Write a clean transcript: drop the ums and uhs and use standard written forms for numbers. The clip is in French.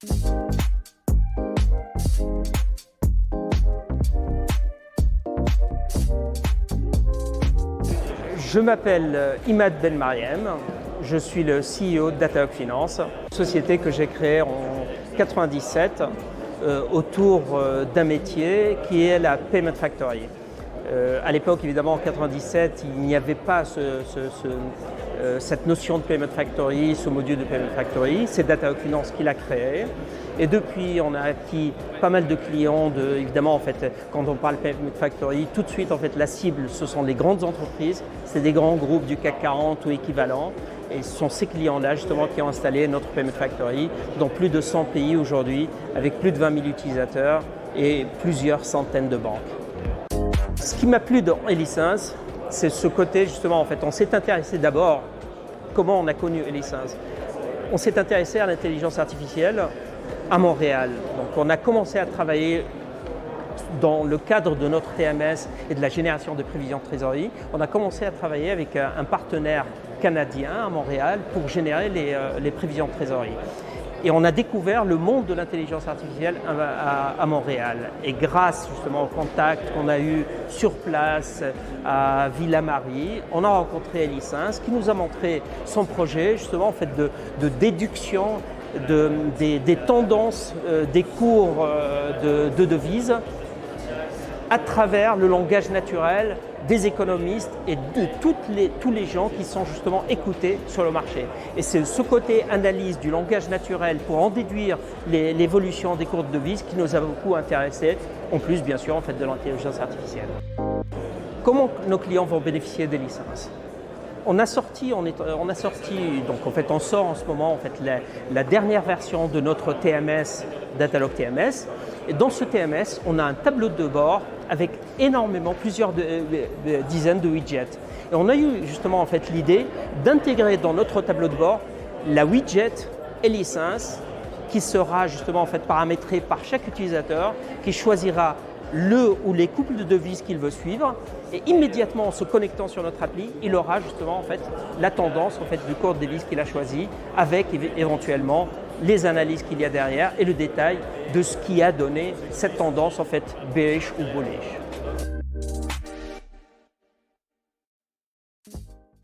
Je m'appelle Imad Ben Mariem, je suis le CEO de Datalogue Finance, société que j'ai créée en 1997 autour d'un métier qui est la Payment Factory. À l'époque, évidemment, en 1997, il n'y avait pas cette notion de Payment Factory, ce module de Payment Factory. C'est Datalogue Finance qui l'a créé. Et depuis, on a acquis pas mal de clients. Évidemment, en fait, quand on parle Payment Factory, tout de suite, en fait, la cible, ce sont les grandes entreprises, c'est des grands groupes du CAC 40 ou équivalents. Et ce sont ces clients-là, justement, qui ont installé notre Payment Factory dans plus de 100 pays aujourd'hui, avec plus de 20 000 utilisateurs et plusieurs centaines de banques. Ce qui m'a plu dans Elisense, c'est ce côté, justement, en fait, on s'est intéressé d'abord, comment on a connu Elisense. On s'est intéressé à l'intelligence artificielle à Montréal. Donc on a commencé à travailler dans le cadre de notre TMS et de la génération de prévisions de trésorerie. On a commencé à travailler avec un partenaire canadien à Montréal pour générer les prévisions de trésorerie. Et on a découvert le monde de l'intelligence artificielle à Montréal. Et grâce justement au contact qu'on a eu sur place à Ville-Marie, on a rencontré Elisense qui nous a montré son projet justement en fait de déduction des tendances des cours de devises à travers le langage naturel des économistes et de tous les gens qui sont justement écoutés sur le marché. Et c'est ce côté analyse du langage naturel pour en déduire l'évolution des cours de devises qui nous a beaucoup intéressés, en plus bien sûr en fait de l'intelligence artificielle. Comment nos clients vont bénéficier des licences ? On a sorti, donc en fait on sort en ce moment en fait la dernière version de notre TMS, Datalogue TMS. Et dans ce TMS, on a un tableau de bord avec énormément, plusieurs dizaines de widgets. Et on a eu justement en fait l'idée d'intégrer dans notre tableau de bord la widget Elisense qui sera justement en fait paramétrée par chaque utilisateur qui choisira le ou les couples de devises qu'il veut suivre et immédiatement en se connectant sur notre appli, il aura justement en fait la tendance en fait du cours de devise qu'il a choisi avec éventuellement les analyses qu'il y a derrière et le détail de ce qui a donné cette tendance en fait bearish ou bullish.